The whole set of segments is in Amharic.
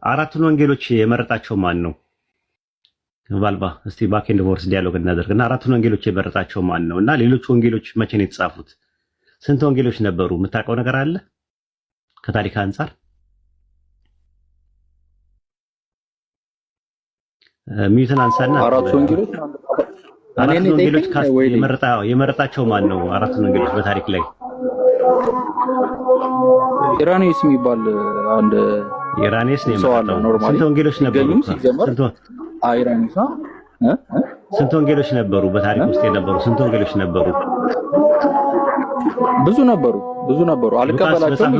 አራቱን ወንጌሎች የመረጣቸው ማን ነው? ባልባ እስቲ ባክ ኤንድ ፎርስ ዲያሎግ እናደርግና አራቱን ወንጌሎች የመረጣቸው ማን ነው? እና ሌሎች ወንጌሎች መቼ ነው የተጻፉት? ስንት ወንጌሎች ነበሩ? የምታውቀው ነገር አለ ከታሪክ አንጻር? ሚዩትን አንሳና አራቱ ወንጌሎች አራቱን ወንጌሎች የመረጣቸው ማን ነው? አራቱን ወንጌሎች በታሪክ ላይ ኢራኔስ የሚባል አንድ ኢራኔስ ነው የመረጠው። ስንት ወንጌሎች ነበሩ? ስንት ወንጌሎች ነበሩ? በታሪክ ውስጥ የነበሩ ስንት ወንጌሎች ነበሩ? ብዙ ነበሩ። አልቀበላቸውም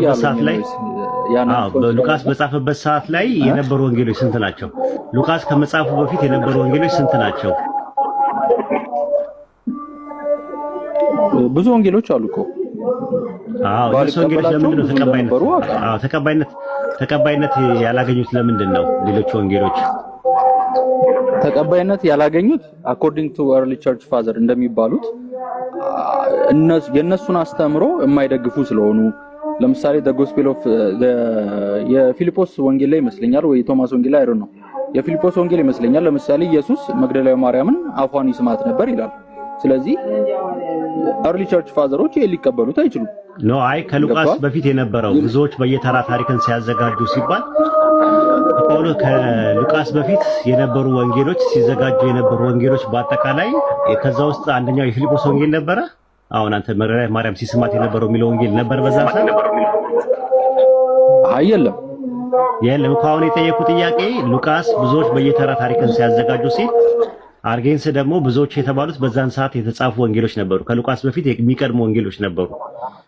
ሉቃስ በጻፈበት ሰዓት ላይ የነበሩ ወንጌሎች ስንት ናቸው? ሉቃስ ከመጻፉ በፊት የነበሩ ወንጌሎች ስንት ናቸው? ብዙ ወንጌሎች አሉ እኮ። እነሱ ወንጌሎች ለምንድን ነው ተቀባይነት ያላገኙት? ለምንድን ነው ሌሎች ወንጌሎች ተቀባይነት ያላገኙት? አኮርዲንግ ቱ early church father እንደሚባሉት የነሱን አስተምሮ የማይደግፉ ስለሆኑ፣ ለምሳሌ the gospel of የፊልጶስ ወንጌል ላይ ይመስለኛል ወይ ቶማስ ወንጌል ላይ አይደል ነው፣ የፊልጶስ ወንጌል ይመስለኛል። ለምሳሌ ኢየሱስ መግደላዊ ማርያምን አፏን ይስማት ነበር ይላል። ስለዚህ early church fathers ሊቀበሉት አይችሉም። አይ ከሉቃስ በፊት የነበረው ብዙዎች በየተራ ታሪክን ሲያዘጋጁ ሲባል ከሉቃስ በፊት የነበሩ ወንጌሎች ሲዘጋጁ የነበሩ ወንጌሎች በአጠቃላይ ከዛ ውስጥ አንደኛው የፊልጶስ ወንጌል ነበረ። አሁን አንተ መግደላዊ ማርያም ሲስማት የነበረው የሚለው ወንጌል ነበር በዛ ሰዓት? የለም እኮ አሁን የጠየቁ ጥያቄ ሉቃስ ብዙዎች በየተራ ታሪክን ሲያዘጋጁ ሲል አርጌንስ ደግሞ ብዙዎች የተባሉት በዛን ሰዓት የተጻፉ ወንጌሎች ነበሩ። ከሉቃስ በፊት የሚቀድሙ ወንጌሎች ነበሩ።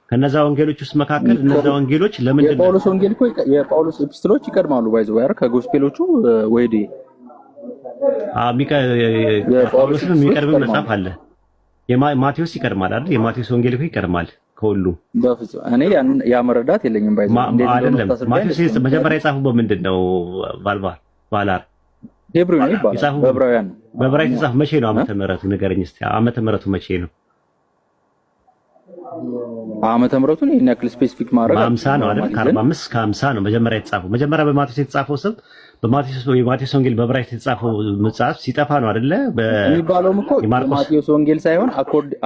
ከነዛ ወንጌሎች ውስጥ መካከል እነዛ ወንጌሎች ለምንድን ነው የጳውሎስ ወንጌል እኮ የጳውሎስ ኤፒስቶሎች ይቀድማሉ? ባይዘው ያር ከጎስፔሎቹ ወይዲ የጳውሎስን የሚቀድም መጽሐፍ አለ። የማቴዎስ ይቀድማል አይደል? የማቴዎስ ወንጌል እኮ ይቀድማል ከሁሉ። በፍጹም እኔ ያ መረዳት የለኝም። ባይዘው አይደለም። ማቴዎስ መጀመሪያ የጻፈው በምንድን ነው? ባላር ሄብሪው ነው ይባላል። በዕብራይስጥ የተጻፈ መቼ ነው? ዓመተ ምህረቱ ንገረኝ እስቲ። ዓመተ ምህረቱ መቼ ነው? ዓመተ ምህረቱን ይሄን ያክል ስፔሲፊክ ማድረግ 50 ነው አይደል? ከ45 እስከ 50 ነው መጀመሪያ የተጻፈው። መጀመሪያ በማቴዎስ የተጻፈው ስም የማቴዎስ ወንጌል በዕብራይስጥ የተጻፈው መጽሐፍ ሲጠፋ ነው አይደለ? የሚባለውም እኮ ማቴዎስ ወንጌል ሳይሆን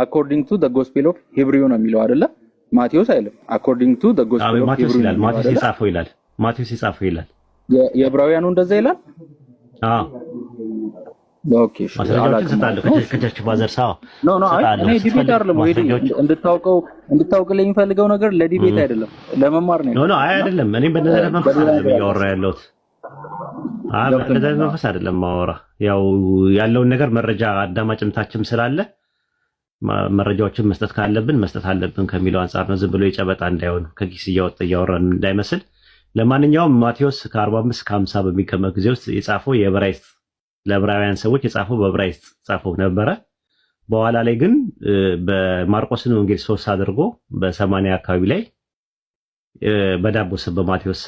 አኮርዲንግ ቱ ዘ ጎስፔል ኦፍ ሂብሪው ነው የሚለው አይደለ? ማቴዎስ አይልም። አኮርዲንግ ቱ ዘ ጎስፔል ኦፍ ሂብሪው ይላል። ማቴዎስ የጻፈው ይላል። የዕብራውያኑ እንደዛ ይላል። ኦኬ ከቸርች ባዘር ሳው እኔ ዲቤት አይደለም ወይ እንድታውቅልኝ የሚፈልገው ነገር ለዲቤት አይደለም ለመማር ነው። አይደለም እኔ በነዘረ መንፈስ አይደለም እያወራ ያለሁት። በነዘረ መንፈስ አይደለም ማወራ። ያው ያለውን ነገር መረጃ አዳማጭነታችም ስላለ መረጃዎችን መስጠት ካለብን መስጠት አለብን ከሚለው አንፃር ነው። ዝም ብሎ የጨበጣ እንዳይሆን ከኪስ እያወጣ እያወራን እንዳይመስል። ለማንኛውም ማቴዎስ ከ45 እስከ 50 በሚገመት ጊዜ ውስጥ የጻፈው የዕብራይስጥ ለዕብራውያን ሰዎች የጻፈው በዕብራይስጥ ጻፈው ነበረ። በኋላ ላይ ግን በማርቆስን ወንጌል 3 አድርጎ በ80 አካባቢ ላይ በዳቦ ስም በማቴዎስ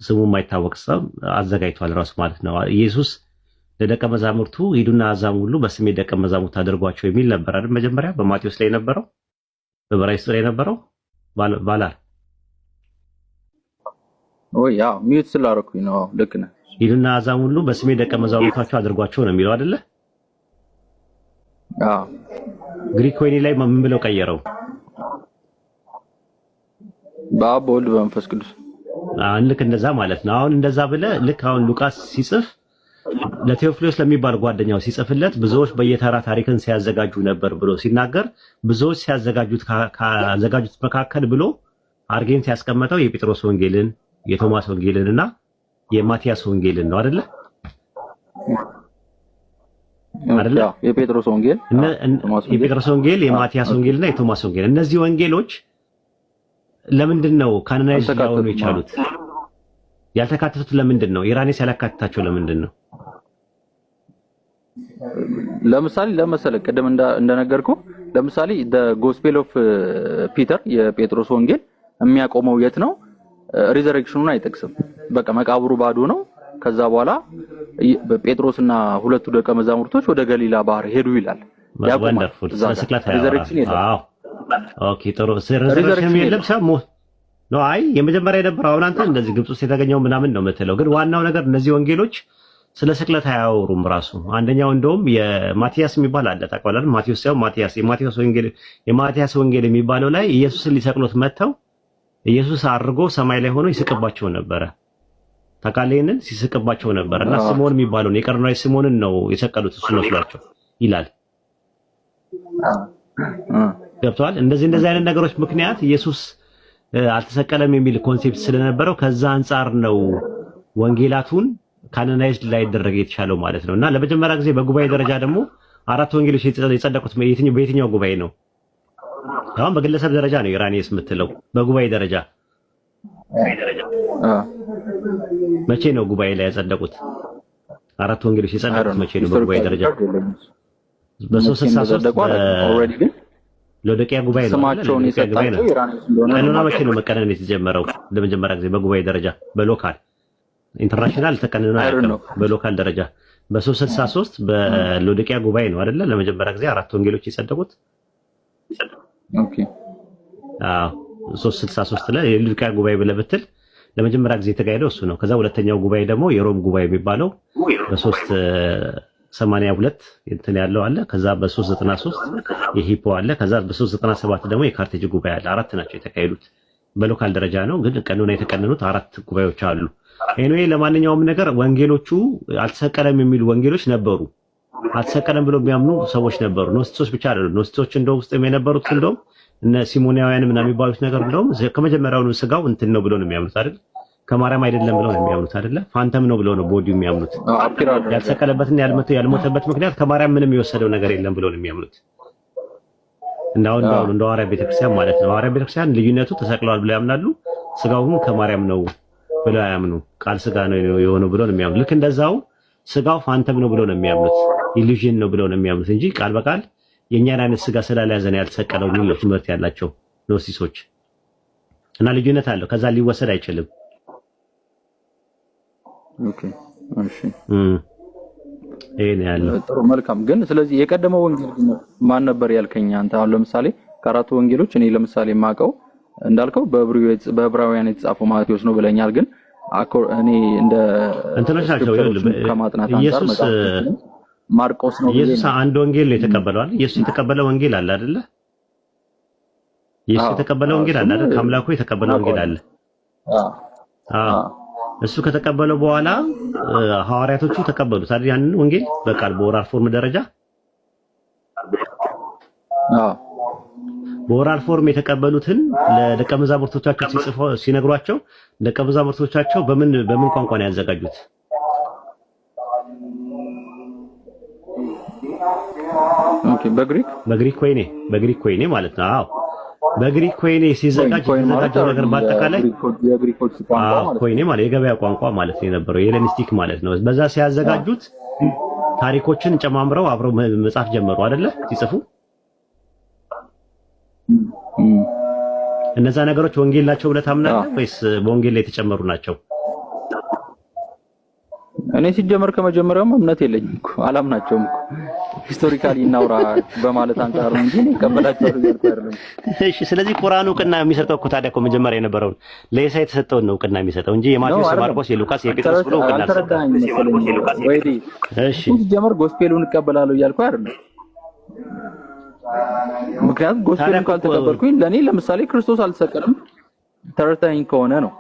ስሙ የማይታወቅ ሰው አዘጋጅቷል ራሱ ማለት ነው። ኢየሱስ ለደቀ መዛሙርቱ ሂዱና አሕዛብን ሁሉ በስሜ ደቀ መዛሙርት አድርጓቸው የሚል ነበር አይደል? መጀመሪያ በማቴዎስ ላይ የነበረው በዕብራይስጥ ላይ የነበረው ባላር ያ ሚዩት ስላደረኩኝ ነው። ልክ ነህ። ሂዱና አሕዛብን ሁሉ በስሜ ደቀ መዛሙርታቸው አድርጓቸው ነው የሚለው አይደለ? ግሪክ ወይኒ ላይ ምን ብለው ቀየረው? በአብ በወልድ በመንፈስ ቅዱስ። ልክ እንደዛ ማለት ነው። አሁን እንደዛ ብለህ ልክ አሁን ሉቃስ ሲጽፍ ለቴዎፍሎስ ለሚባል ጓደኛው ሲጽፍለት ብዙዎች በየተራ ታሪክን ሲያዘጋጁ ነበር ብሎ ሲናገር ብዙዎች ካዘጋጁት መካከል ብሎ አርጌንት ያስቀመጠው የጴጥሮስ ወንጌልን የቶማስ ወንጌልን እና የማቲያስ ወንጌልን ነው አይደለ? የጴጥሮስ ወንጌል የማቲያስ ወንጌል እና የቶማስ ወንጌል። እነዚህ ወንጌሎች ለምንድን ነው ካኖናይዝ ሊሆኑ የቻሉት? ያልተካተቱት ለምንድን ነው? ኢራኔስ ያላካተታቸው ለምንድን ነው? ለምሳሌ ለመሰለ ቀደም እንደነገርኩ ለምሳሌ the gospel of ፒተር የጴጥሮስ ወንጌል የሚያቆመው የት ነው? ሪዘሬክሽኑን አይጠቅስም። በቃ መቃብሩ ባዶ ነው። ከዛ በኋላ ጴጥሮስና ሁለቱ ደቀ መዛሙርቶች ወደ ገሊላ ባህር ሄዱ ይላል። ወንደርፉል ሪዘሬክሽን የለም። ኦኬ ጥሩ ሪዘሬክሽን የለም። ነው። አይ የመጀመሪያ የነበረው አሁን አንተ እንደዚህ ግብጽ ውስጥ የተገኘው ምናምን ነው የምትለው፣ ግን ዋናው ነገር እነዚህ ወንጌሎች ስለ ስቅለት አያወሩም። ራሱ አንደኛው እንደውም የማቲያስ የሚባል አለ ታውቃለህ? ማቴዎስ ሳይሆን ማቲያስ፣ የማቲያስ ወንጌል የሚባለው ላይ ኢየሱስን ሊሰቅሉት መጥተው ኢየሱስ አድርጎ ሰማይ ላይ ሆኖ ይስቅባቸው ነበረ። ታውቃለህ? ይሄንን ሲስቅባቸው ነበረ እና ስምዖን የሚባለውን የቀርናዊ ስምዖንን ነው የሰቀሉት እሱ መስሏቸው ይላል። ገብቶሃል? እንደዚህ አይነት ነገሮች ምክንያት ኢየሱስ አልተሰቀለም የሚል ኮንሴፕት ስለነበረው ከዛ አንጻር ነው ወንጌላቱን ካኖናይዝድ ላይ ይደረግ የተቻለው ማለት ነው። እና ለመጀመሪያ ጊዜ በጉባኤ ደረጃ ደግሞ 4 ወንጌሎች የጸደቁት በየትኛው ጉባኤ ነው? አሁን በግለሰብ ደረጃ ነው ኢራኒስ የምትለው፣ በጉባኤ ደረጃ መቼ ነው ጉባኤ ላይ ያጸደቁት? 4 ወንጌሎች የጸደቁት መቼ ነው በጉባኤ ደረጃ? በ363 ኦልሬዲ ግን ሎዶቅያ ጉባኤ ነው። ስማቸውን የሰጣቸው ኢራኒስ እንደሆነ ቀኖና መቼ ነው መቀነን የተጀመረው? ለመጀመሪያ ጊዜ በጉባኤ ደረጃ በሎካል ኢንተርናሽናል ተቀንኖ ያለው በሎካል ደረጃ በ363 በሎዶቅያ ጉባኤ ነው አይደለ? ለመጀመሪያ ጊዜ 4 ወንጌሎች የጸደቁት። ኦኬ አዎ 363 ላይ የሎዶቅያ ጉባኤ ብለህ ብትል ለመጀመሪያ ጊዜ የተካሄደው እሱ ነው። ከዛ ሁለተኛው ጉባኤ ደግሞ የሮም ጉባኤ የሚባለው በ382 እንትን ያለው አለ። ከዛ በ393 የሂፖ አለ። ከዛ በ397 ደግሞ የካርቴጅ ጉባኤ አለ። 4 ናቸው የተካሄዱት። በሎካል ደረጃ ነው ግን ቀኖና የተቀነኑት 4 ጉባኤዎች አሉ። ኤኒዌይ ለማንኛውም ነገር ወንጌሎቹ አልተሰቀለም የሚሉ ወንጌሎች ነበሩ። አልተሰቀለም ብሎ የሚያምኑ ሰዎች ነበሩ። ኖስቲሶች ብቻ አይደሉም። ኖስቲሶች እንደው ውስጥ የነበሩት እንደውም እነ ሲሞናውያን ምናምን የሚባሉት ነገር እንደውም ከመጀመሪያውኑ ስጋው እንትን ነው ብሎ ነው የሚያምኑት አይደል? ከማርያም አይደለም ብለው ነው የሚያምኑት አይደለ? ፋንተም ነው ብለው ነው ቦዲው የሚያምኑት። ያልተሰቀለበትና ያልሞተበት ምክንያት ከማርያም ምንም የወሰደው ነገር የለም ብለው ነው የሚያምኑት። እንደ ሐዋርያ ቤተክርስቲያን ማለት ነው። ሐዋርያ ቤተክርስቲያን ልዩነቱ ተሰቅለዋል ብለው ያምናሉ። ስጋውም ከማርያም ነው ብለው አያምኑ። ቃል ስጋ ነው የሆነው ብለው ነው የሚያምኑት። ልክ እንደዛው ስጋው ፋንተም ነው ብለው ነው የሚያምኑት። ኢሉዥን ነው ብለው ነው የሚያምኑት እንጂ ቃል በቃል የኛን አይነት ስጋ ስላልያዘ ነው ያልተሰቀለው የሚለው ትምህርት ያላቸው ኖስቲሶች እና ልዩነት አለው። ከዛ ሊወሰድ አይችልም። ኦኬ እሺ ይሄ ነው ያለው። ጥሩ መልካም። ግን ስለዚህ የቀደመው ወንጌል ማን ነበር ያልከኝ አንተ? አሁን ለምሳሌ ከአራቱ ወንጌሎች እኔ ለምሳሌ የማውቀው እንዳልከው በዕብራውያን የተጻፈው ማቴዎስ ነው ብለኛል። ግን እኔ እንደ እንትኖች ናቸው ከማጥናት አንፃር ማርቆስ ነው። ኢየሱስ አንድ ወንጌል ነው የተቀበለው አይደል? ኢየሱስ የተቀበለው ወንጌል አለ አይደለ? ኢየሱስ የተቀበለው ወንጌል አለ አይደል? ከአምላኩ የተቀበለው ወንጌል አለ። እሱ ከተቀበለው በኋላ ሐዋርያቶቹ ተቀበሉት አይደል? ያንን ወንጌል በቃል በኦራል ፎርም ደረጃ በኦራል ፎርም የተቀበሉትን ለደቀ መዛሙርቶቻቸው ሲነግሯቸው ደቀ መዛሙርቶቻቸው በምን ቋንቋ ነው ያዘጋጁት? ኦኬ በግሪክ ወይኔ ማለት ነው። አዎ በግሪክ ወይኔ ሲዘጋጅ የተዘጋጀው ነገር በአጠቃላይ የግሪኮች ቋንቋ ማለት ወይኔ ማለት የገበያ ቋንቋ ማለት ነው የነበረው የሄሌኒስቲክ ማለት ነው። በዛ ሲያዘጋጁት ታሪኮችን ጨማምረው አብረው መጻፍ ጀመሩ አይደለ? ሲጽፉ እነዛ ነገሮች ወንጌል ናቸው ብለህ ታምናለህ ወይስ በወንጌል ላይ የተጨመሩ ናቸው? እኔ ሲጀመር ከመጀመሪያውም እምነት የለኝም እኮ አላምናቸውም እኮ ሂስቶሪካሊ እናውራ በማለት አንፃር ነው እንጂ እቀበላቸዋለሁ እያልኩ አይደለም። እሺ ስለዚህ ቁርአን እውቅና የሚሰጠው እኮ ታዲያ እኮ መጀመሪያ የነበረውን ለኢሳ የተሰጠውን ነው እውቅና የሚሰጠው እንጂ የማቴዎስ፣ የማርቆስ፣ የሉቃስ፣ የጴጥሮስ ብሎ እውቅና አልሰጠም። እሺ ሲጀመር ጎስፔሉን እቀበላለሁ እያልኩ አይደለም። ምክንያቱም ጎስፔሉን ካልተቀበልኩኝ ለኔ ለምሳሌ ክርስቶስ አልተሰቀለም ተረታኝ ከሆነ ነው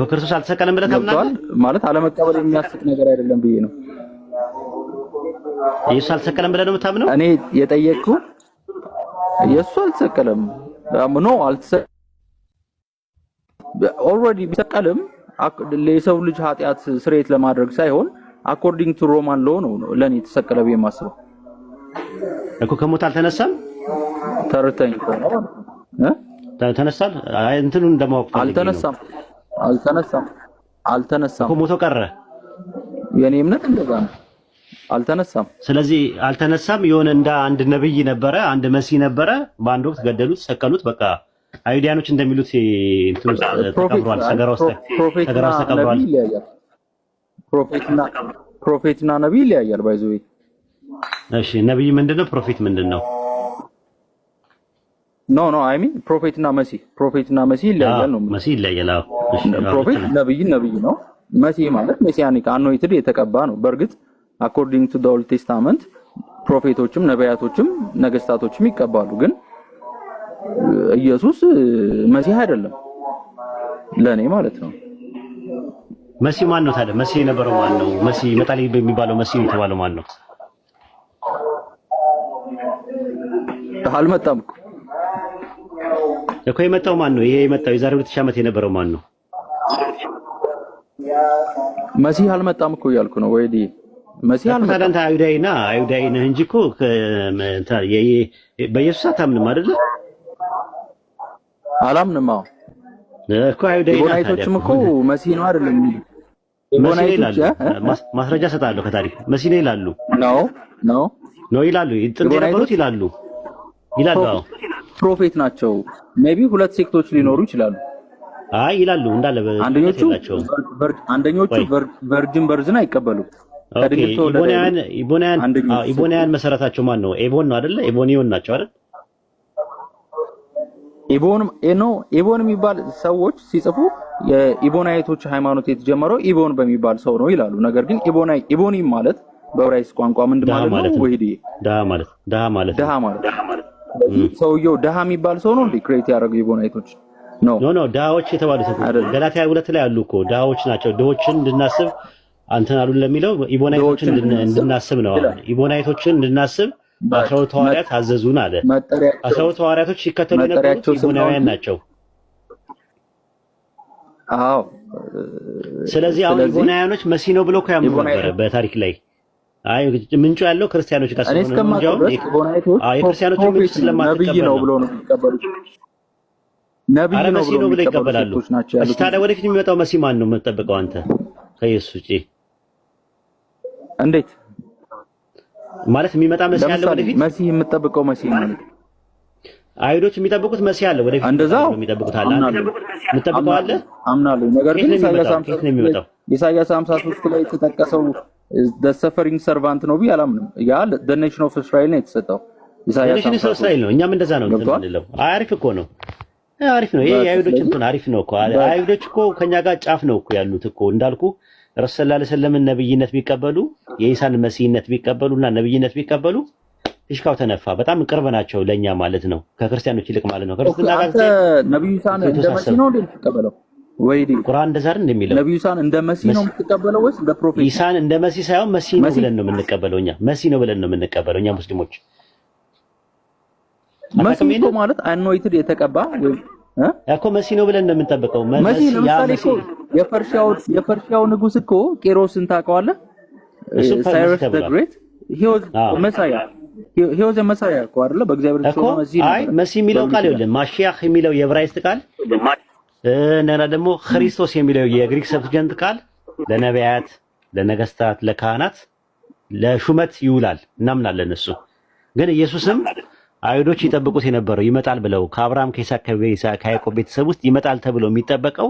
ክርስቶስ አልተሰቀለም ብለህ ታምናለህ ማለት አለመቀበል የሚያስቅ ነገር አይደለም ብዬ ነው። ኢየሱስ አልተሰቀለም ብለህ ነው የምታምነው? እኔ የጠየቅኩ ኢየሱስ አልተሰቀለም ኖ አልተሰቀለም ኦልሬዲ ቢሰቀልም ለሰው ልጅ ኃጢአት ስርየት ለማድረግ ሳይሆን አኮርዲንግ ቱ ሮማን ሎ ነው ለኔ የተሰቀለ ብዬ የማስበው እኮ። ከሞት አልተነሳም ተረታኝ ተነሳል እንትኑን እንደማወቅ አልተነሳም እኮ ሞቶ ቀረ። የኔ እምነት እንደዛ ነው። አልተነሳም። ስለዚህ አልተነሳም። የሆነ እንደ አንድ ነብይ ነበረ፣ አንድ መሲ ነበረ። በአንድ ወቅት ገደሉት፣ ሰቀሉት። በቃ አይሁዳኖች እንደሚሉት እንትኑ ተቀብሯል፣ ሰገራ ውስጥ ተቀብሯል። ፕሮፌትና ነብይ ይለያያል። ባይዘው እሺ ነብይ ምንድነው? ፕሮፌት ምንድነው? ኖ አይ ሚን ፕሮፌትና መሲህ ይለያያል ነው። መሲህ ይለያያል። እሺ ፕሮፌት ነብይ ነው። መሲህ ማለት ሜሲያኒክ አኖይትድ የተቀባ ነው። በእርግጥ አኮርዲንግ ቱ ዘ ኦልድ ቴስታመንት ፕሮፌቶችም ነቢያቶችም ነገስታቶችም ይቀባሉ። ግን ኢየሱስ መሲህ አይደለም ለኔ ማለት ነው። መሲህ ማን ነው ታዲያ? መሲህ የነበረው ማን ነው? መሲህ ይመጣል የሚባለው መሲህ የተባለው ማን ነው? አልመጣም እኮ የመጣው ማን ነው? ይሄ የመጣው የዛሬ 2000 ዓመት የነበረው ማን ነው? መሲህ አልመጣም እኮ እያልኩ ነው። ወይዲ መሲህ አልመጣም። ታዲያ አይሁዳዊ ነህ እንጂ እኮ በኢየሱስ አታምንም አይደለ? አላምንም። አዎ እኮ አይሁዳዊ ነህ። ኢቦናይቶችም እኮ መሲህ ነው አይደለም? ኢቦናይቶች ማስረጃ ሰጣለሁ ከታሪክ መሲህ ነው ይላሉ። ነው ይላሉ። ጥንት የነበሩት ይላሉ። አዎ ፕሮፌት ናቸው። ሜቢ ሁለት ሴክቶች ሊኖሩ ይችላሉ። አይ ይላሉ እንዳለ አንደኞቹ ቨርጅን በርዝን አይቀበሉም። ኢቦናውያን መሰረታቸው ማን ነው? ኤቦን ነው አይደለ? ኤቦኒዮን ናቸው አይደል? ኤቦን የሚባል ሰዎች ሲጽፉ የኢቦናይቶች ሃይማኖት የተጀመረው ኢቦን በሚባል ሰው ነው ይላሉ። ነገር ግን ኢቦኒ ማለት በዕብራይስጥ ቋንቋ ምንድን ማለት ነው? ወይዲ ደሃ ማለት ሰውየው ደሃ የሚባል ሰው ነው እንዴ ክሬት ያደረገው ኢቦናይቶች? ኖ ደሃዎች የተባሉት ገላትያ 2 ላይ አሉ እኮ ደሃዎች ናቸው። ድሆችን እንድናስብ አንተን አሉ ለሚለው ኢቦናይቶችን እንድናስብ ነው። ኢቦናይቶችን እንድናስብ 12 ሐዋርያት አዘዙን አለ። 12 ሐዋርያቶች ሲከተሉ የነበሩት ኢቦናውያን ናቸው። አዎ ስለዚህ አሁን ኢቦናውያኖች መሲህ ነው ብለው ያምኑ ነበር በታሪክ ላይ። አይ ምንጩ ያለው ክርስቲያኖች ጋር ስለሆነ ነው። የክርስቲያኖች ምንጭ ስለማትቀበል ነው ብለው ነው የሚቀበሉት። ነብይ ነው ብለው ይቀበላሉ። ታዲያ ወደፊት የሚመጣው መሲህ ማን ነው የምትጠብቀው አንተ ከኢየሱስ ውጪ? እንዴት ማለት የሚመጣ መሲህ አለ ወደፊት? መሲህ የምትጠብቀው መሲህ ማለት አይሁዶች የሚጠብቁት መሲህ አለ ወደፊት እንደዛው የሚጠብቁት አለ። የምትጠብቀው አለ አምናለሁ። ነገር ግን ኢሳይያስ 53 ላይ የተጠቀሰው the suffering servant ነው ብዬ አላምንም። ያ the nation of Israel ነው የተሰጠው። ኢሳይያስ of Israel ነው። እኛም እንደዛ ነው የምንለው። አሪፍ እኮ ነው። አሪፍ ነው። ይሄ የአይሁዶች እንትን አሪፍ ነው እኮ። አይሁዶች እኮ ከኛ ጋር ጫፍ ነው እኮ ያሉት እኮ እንዳልኩ ረሱል ሰለላሁ ዐለይሂ ወሰለም ነብይነት ቢቀበሉ የኢሳን መሲህነት ቢቀበሉና ነብይነት ቢቀበሉ እሽካው ተነፋ። በጣም ቅርብ ናቸው ለኛ ማለት ነው፣ ከክርስቲያኖች ይልቅ ማለት ነው። ክርስቲያኖች አንተ ነብዩ ኢሳን እንደ መሲህ ነው እንደምትቀበለው ወይ? ቁርአን እንደዛ አይደል እንደሚለው? ነብዩ ኢሳን እንደ መሲህ ነው የምትቀበለው ወይስ እንደ ፕሮፌት? ኢሳን እንደ መሲህ ሳይሆን መሲህ ነው ብለን ነው የምንቀበለው እኛ። መሲህ ነው ብለን ነው የምንቀበለው እኛ ሙስሊሞች። መሲህ እኮ ማለት አኖይትድ የተቀባ ወይ እኮ መሲህ ነው ብለን ነው የምንጠብቀው። መሲህ ለምሳሌ እኮ የፐርሺያው ንጉስ እኮ ቄሮስን ታውቀዋለህ? ሳይረስ ዘ ግሬት he was መሳያ እኮ አይደለ? በእግዚአብሔር ሰው መሲህ ነው። አይ መሲህ የሚለው ቃል ይኸውልህ ማሺያህ የሚለው የዕብራይስጥ ቃል እና ደግሞ ክርስቶስ የሚለው የግሪክ ሰብስጀንት ቃል ለነቢያት፣ ለነገስታት፣ ለካህናት፣ ለሹመት ይውላል እናምናለን። እሱ ግን ኢየሱስም አይሁዶች ይጠብቁት የነበረው ይመጣል ብለው ከአብርሃም ከይስሐቅ ከያዕቆብ ቤተሰብ ውስጥ ይመጣል ተብሎ የሚጠበቀው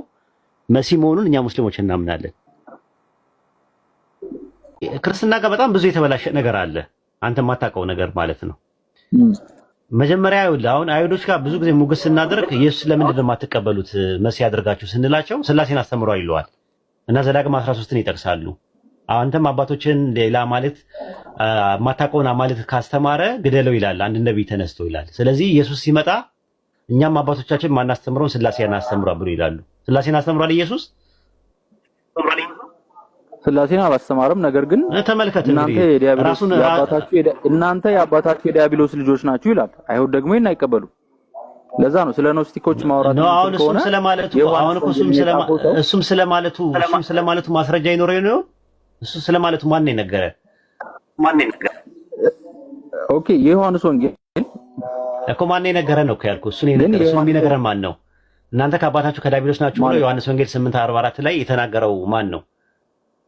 መሲህ መሆኑን እኛ ሙስሊሞች እናምናለን። ክርስትና ጋር በጣም ብዙ የተበላሸ ነገር አለ፣ አንተ የማታውቀው ነገር ማለት ነው። መጀመሪያ አሁን አይሁዶች ጋር ብዙ ጊዜ ሙግስ ስናደርግ ኢየሱስ ለምንድን ነው የማትቀበሉት መሲህ አድርጋችሁ ስንላቸው ስላሴን አስተምረው ይለዋል እና ዘዳግም 13ን ይጠቅሳሉ። አንተም አባቶችን ሌላ ማለት ማታውቀውን ማለት ካስተማረ ግደለው ይላል አንድ ነብይ ተነስቶ ይላል። ስለዚህ ኢየሱስ ሲመጣ እኛም አባቶቻችን ማናስተምረውን ስላሴን አስተምሯል ብሎ ይላሉ። ስላሴን አስተምሯል ኢየሱስ? ስላሴን አላስተማረም። ነገር ግን ተመልከት እናንተ የአባታችሁ የዲያብሎስ ልጆች ናችሁ ይላል። አይሁድ ደግሞ ይሄን አይቀበሉ። ለዛ ነው ስለ ኖስቲኮች ማውራት ነው። አሁን እሱም ስለማለቱ ማስረጃ ይኖረው ነው። እሱ ስለማለቱ ማን ነው የነገረ? ኦኬ የዮሐንስ ወንጌል እኮ ማን ነው የነገረ ነው ያልኩ። እሱ ነው የነገረ። እሱ የሚነገረን ማን ነው? እናንተ ከአባታችሁ ከዲያብሎስ ናችሁ ብሎ ዮሐንስ ወንጌል 8:44 ላይ የተናገረው ማን ነው?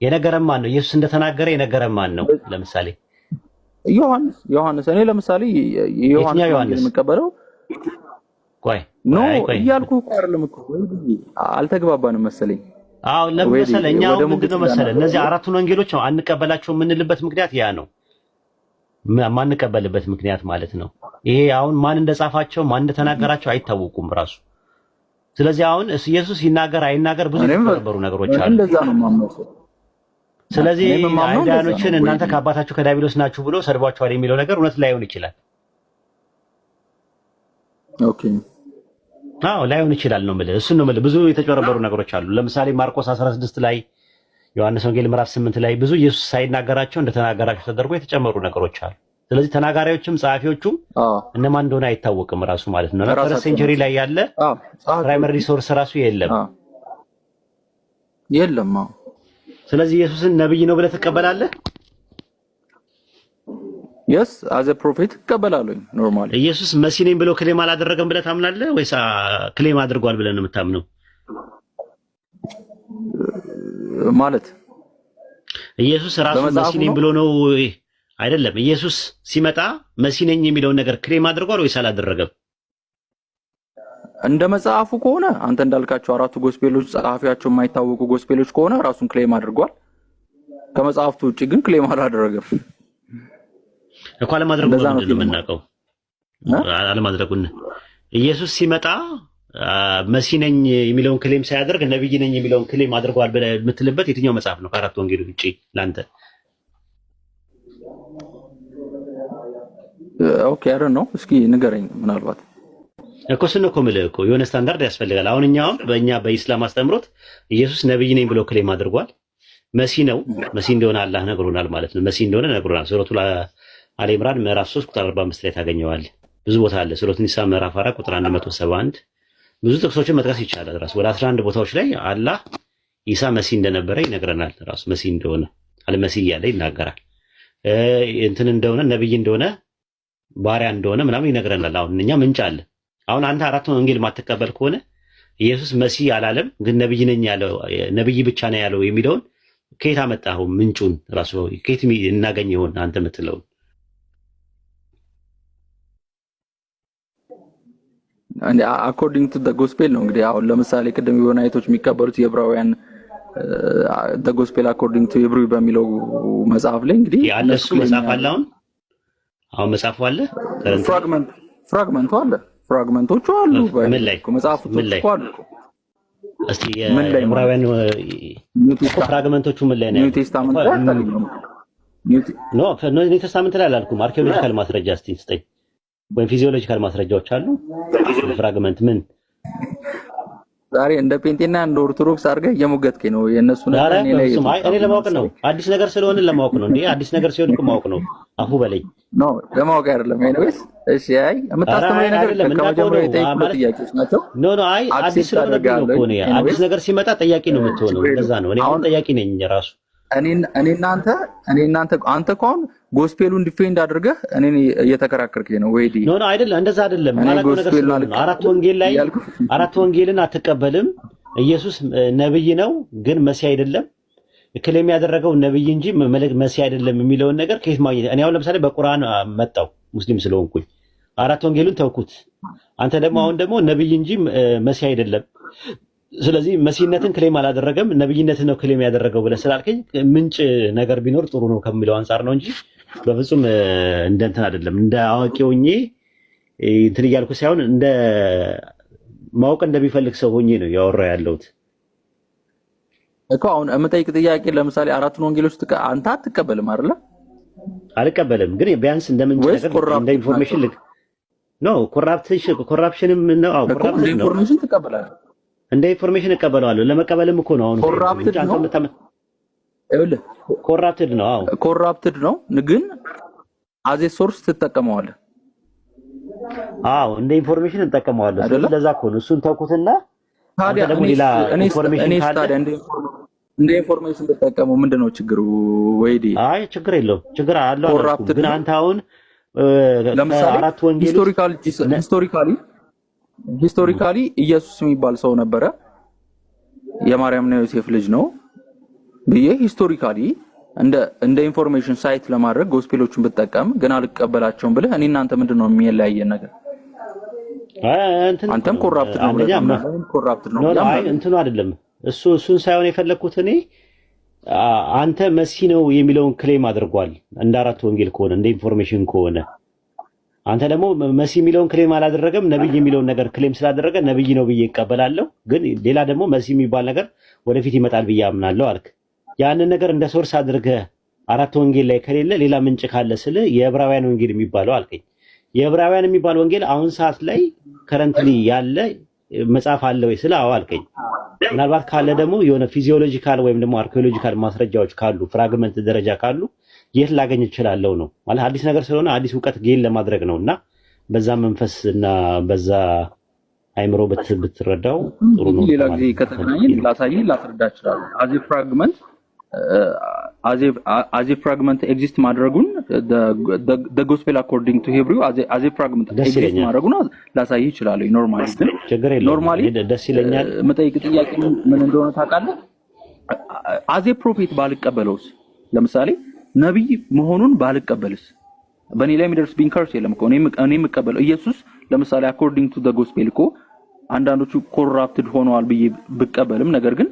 የነገረን ማን ነው? ኢየሱስ እንደተናገረ የነገረን ማን ነው? ለምሳሌ ዮሐንስ እኔ ለምሳሌ ዮሐንስ የምቀበለው ቆይ እያልኩ እኮ አይደለም እኮ አልተግባባንም መሰለኝ። አዎ ለምሳሌ እኛው ምንድነው መሰለ እነዚህ አራቱን ወንጌሎች አንቀበላቸው የምንልበት ምክንያት ያ ነው። ማንቀበልበት ምክንያት ማለት ነው። ይሄ አሁን ማን እንደጻፋቸው ማን እንደተናገራቸው አይታወቁም ራሱ። ስለዚህ አሁን ኢየሱስ ይናገር አይናገር ብዙ የተበረበሩ ነገሮች አሉ። እንደዛ ነው ማመሰው። ስለዚህ አይሁዳኖችን እናንተ ከአባታችሁ ከዲያብሎስ ናችሁ ብሎ ሰድቧቸዋል የሚለው ነገር እውነት ላይሆን ይችላል። ኦኬ አዎ ላይሆን ይችላል ነው የምልህ። እሱን ነው የምልህ። ብዙ የተጨረበሩ ነገሮች አሉ። ለምሳሌ ማርቆስ 16 ላይ፣ ዮሐንስ ወንጌል ምዕራፍ 8 ላይ ብዙ ኢየሱስ ሳይናገራቸው እንደተናገራቸው ተደርጎ የተጨመሩ ነገሮች አሉ። ስለዚህ ተናጋሪዎችም ጸሐፊዎቹም እነማን እንደሆነ አይታወቅም ራሱ ማለት ነው። ፈረስ ሴንቸሪ ላይ ያለ ፕራይመሪ ሪሶርስ ራሱ የለም። ስለዚህ ኢየሱስን ነብይ ነው ብለህ ትቀበላለህ? yes as a prophet እቀበላለሁ። ኖርማሊ ኢየሱስ መሲህ ነኝ ብሎ ክሌም አላደረገም ብለህ ታምናለህ ወይስ ክሌም አድርጓል ብለህ ነው የምታምነው? ማለት ኢየሱስ ራሱ መሲህ ነኝ ብሎ ነው አይደለም። ኢየሱስ ሲመጣ መሲህ ነኝ የሚለውን ነገር ክሌም አድርጓል ወይስ አላደረገም? እንደ መጽሐፉ ከሆነ አንተ እንዳልካቸው አራቱ ጎስፔሎች ጸሐፊያቸው የማይታወቁ ጎስፔሎች ከሆነ ራሱን ክሌም አድርጓል። ከመጽሐፍቱ ውጪ ግን ክሌም አላደረገም። እኮ አለማድረጉ ነው የምናውቀው። አለማድረጉን ኢየሱስ ሲመጣ መሲህ ነኝ የሚለውን ክሌም ሳያደርግ ነብይ ነኝ የሚለውን ክሌም አድርጓል ብለህ የምትልበት የትኛው መጽሐፍ ነው ከአራት ወንጌል ውጪ ላንተ? ኦኬ አረ ነው እስኪ ንገረኝ። ምናልባት እኮ ስነ እኮ የምልህ እኮ የሆነ ስታንዳርድ ያስፈልጋል። አሁን እኛው በእኛ በኢስላም አስተምሮት ኢየሱስ ነብይ ነኝ ብሎ ክሌም አድርጓል። መሲህ ነው፣ መሲህ እንደሆነ አላህ ነግሮናል ማለት ነው። መሲህ እንደሆነ ነግሮናል። ሱረቱ አሊ ኢምራን ምዕራፍ 3 ቁጥር 45 ላይ ታገኘዋለህ። ብዙ ቦታ አለ። ሱረቱ ኒሳ ምዕራፍ 4 ቁጥር 171 ብዙ ጥቅሶችን መጥቀስ ይቻላል። ራሱ ወደ 11 ቦታዎች ላይ አላህ ኢሳ መሲህ እንደነበረ ይነግረናል። ራሱ መሲህ እንደሆነ አልመሲህ እያለ ይናገራል። እንትን እንደሆነ ነብይ እንደሆነ ባሪያ እንደሆነ ምናምን ይነግረናል። አሁን እኛ ምንጭ አለ። አሁን አንተ አራቱን ወንጌል ማትቀበል ከሆነ ኢየሱስ መሲህ አላለም ግን ነብይ ነኝ ያለው ነብይ ብቻ ነው ያለው የሚለውን ከየት አመጣኸው? ምንጩን ራሱ ከየት እናገኝ ይሆን አንተ የምትለው? and according to the gospel ነው እንግዲህ። አሁን ለምሳሌ ቅድም የሆነ አይቶች የሚቀበሉት የዕብራውያን the gospel according to Hebrew በሚለው መጽሐፍ ላይ እንግዲህ ያለ እሱ መጽሐፍ አለ። አሁን መጽሐፉ አለ፣ ፍራግመንቱ አለ፣ ፍራግመንቶቹ አሉ መጽሐፉ አሉ። እስቲ የዕብራውያን ፍራግመንቶቹ ምን ላይ ነው? ኒው ቴስታመንት ላይ አለ። ኒው ቴስታመንት ላይ አላልኩም። አርኪኦሎጂካል ማስረጃ እስቲ ስጠኝ፣ ወይም ፊዚዮሎጂካል ማስረጃዎች አሉ። ፍራግመንት ምን ዛሬ እንደ ፔንቴና እንደ ኦርቶዶክስ አድርገህ እየሞገትከኝ ነው። የነሱ ነገር እኔ ለማወቅ ነው። አዲስ ነገር ስለሆነ ለማወቅ ነው። እንዴ አዲስ ነገር ሲሆን እኮ ማወቅ ነው። አፉ በለኝ ነው ለማወቅ አይደለም። ኤኒዌይስ እሺ፣ አይ የምታስተምረኝ ነገር ከመጀመሪያው የጠየቁት ጥያቄዎች ናቸው። ኖ አይ አዲስ ስለሆነ ነው እኮ ነው። አዲስ ነገር ሲመጣ ጠያቂ ነው የምትሆነው። እንደዛ ነው። እኔ አሁን ጠያቂ ነኝ ራሱ። እናንተ አንተ እኮ አሁን ጎስፔሉን ዲፌንድ አድርገህ እኔን እየተከራከርከኝ ነው ወይ? ኖ አይደለም፣ እንደዛ አይደለም። አራት ወንጌልን አትቀበልም። ኢየሱስ ነብይ ነው ግን መሲህ አይደለም። ክሌም ያደረገው ነብይ እንጂ መሲህ አይደለም የሚለውን ነገር ከየት ማግኘት? እኔ አሁን ለምሳሌ በቁርአን መጣው ሙስሊም ስለሆንኩኝ አራት ወንጌሉን ተውኩት። አንተ ደግሞ አሁን ደግሞ ነብይ እንጂ መሲህ አይደለም፣ ስለዚህ መሲህነትን ክሌም አላደረገም ነብይነትን ነው ክሌም ያደረገው ብለህ ስላልከኝ ምንጭ ነገር ቢኖር ጥሩ ነው ከሚለው አንፃር ነው እንጂ በፍጹም እንደ እንትን አይደለም። እንደ አዋቂውኝ እንትን እያልኩ ሳይሆን እንደ ማወቅ እንደሚፈልግ ሰው ሆኜ ነው ያወራው ያለሁት እኮ። አሁን የምጠይቅ ጥያቄ ለምሳሌ አራቱን ወንጌሎች አንተ አትቀበልም አይደለ? አልቀበልም፣ ግን ቢያንስ እንደ ምንጭ ነገር እንደ ኢንፎርሜሽን ልክ ነው። ኮራፕሽንም ነው። አዎ ኮራፕሽን ነው። ኢንፎርሜሽን ትቀበላለህ? እንደ ኢንፎርሜሽን እቀበለዋለሁ። ለመቀበልም እኮ ነው። አሁን ኮራፕትድ ነው። ኮራፕትድ ነው። አዎ ኮራፕትድ ነው፣ ግን አዜ ሶርስ ትጠቀመዋለህ። አዎ እንደ ኢንፎርሜሽን እንጠቀመዋለሁ። ስለዛ እኮ ነው እሱን ተውኩትና ታዲያ ደግሞ ሌላ ኢንፎርሜሽን ካለ ታዲያ እንደ ኢንፎርሜሽን ብትጠቀመው ምንድነው ችግሩ? ወይዲ አይ ችግር የለውም። ችግር አለው። ግን አንተ አሁን ለምሳሌ አራት ወንጌል ሂስቶሪካሊ ኢየሱስ የሚባል ሰው ነበረ፣ የማርያምና ዮሴፍ ልጅ ነው ብዬ ሂስቶሪካሊ እንደ ኢንፎርሜሽን ሳይት ለማድረግ ጎስፔሎቹን ብትጠቀም ግን አልቀበላቸውም ብለህ እኔ እናንተ ምንድነው የሚለያየን ነገር? አንተም ኮራፕት ነው፣ ኮራፕት ነው። አይ እንትኑ አይደለም እሱን ሳይሆን የፈለኩት እኔ አንተ መሲ ነው የሚለውን ክሌም አድርጓል እንደ አራት ወንጌል ከሆነ እንደ ኢንፎርሜሽን ከሆነ አንተ ደግሞ መሲ የሚለውን ክሌም አላደረገም። ነብይ የሚለውን ነገር ክሌም ስላደረገ ነብይ ነው ብዬ እቀበላለሁ። ግን ሌላ ደግሞ መሲ የሚባል ነገር ወደፊት ይመጣል ብዬ አምናለሁ አልክ። ያንን ነገር እንደ ሶርስ አድርገህ አራት ወንጌል ላይ ከሌለ ሌላ ምንጭ ካለ ስለ የዕብራውያን ወንጌል የሚባለው አልከኝ። የዕብራውያን የሚባል ወንጌል አሁን ሰዓት ላይ ከረንትሊ ያለ መጽሐፍ አለ ወይ ስለ አልከኝ። ምናልባት ካለ ደግሞ የሆነ ፊዚዮሎጂካል ወይም ደግሞ አርኪኦሎጂካል ማስረጃዎች ካሉ ፍራግመንት ደረጃ ካሉ የት ላገኝ እችላለሁ ነው ማለት አዲስ ነገር ስለሆነ አዲስ ዕውቀት ጌን ለማድረግ ነውና በዛ መንፈስ እና በዛ አይምሮ ብትረዳው ጥሩ ነው። ሌላ ጊዜ ከተገናኘን ላሳይህ ላስረዳ እችላለሁ። አዚ ፍራግመንት ኤግዚስት ማድረጉን the gospel according to Hebrew አዚ ፍራግመንት ኤግዚስት ማድረጉን ላሳይህ እችላለሁ። ኖርማሊ ደስ ይለኛል። መጠይቅ ጥያቄ ምን እንደሆነ ታውቃለህ? አዚ ፕሮፌት ባልቀበለውስ ለምሳሌ ነብይ መሆኑን ባልቀበልስ በእኔ ላይ የሚደርስብኝ ከርስ የለም እኮ እኔ የምቀበለው ኢየሱስ ለምሳሌ according to the gospel እኮ አንዳንዶቹ ኮራፕትድ ሆነዋል ብዬ ብቀበልም ነገር ግን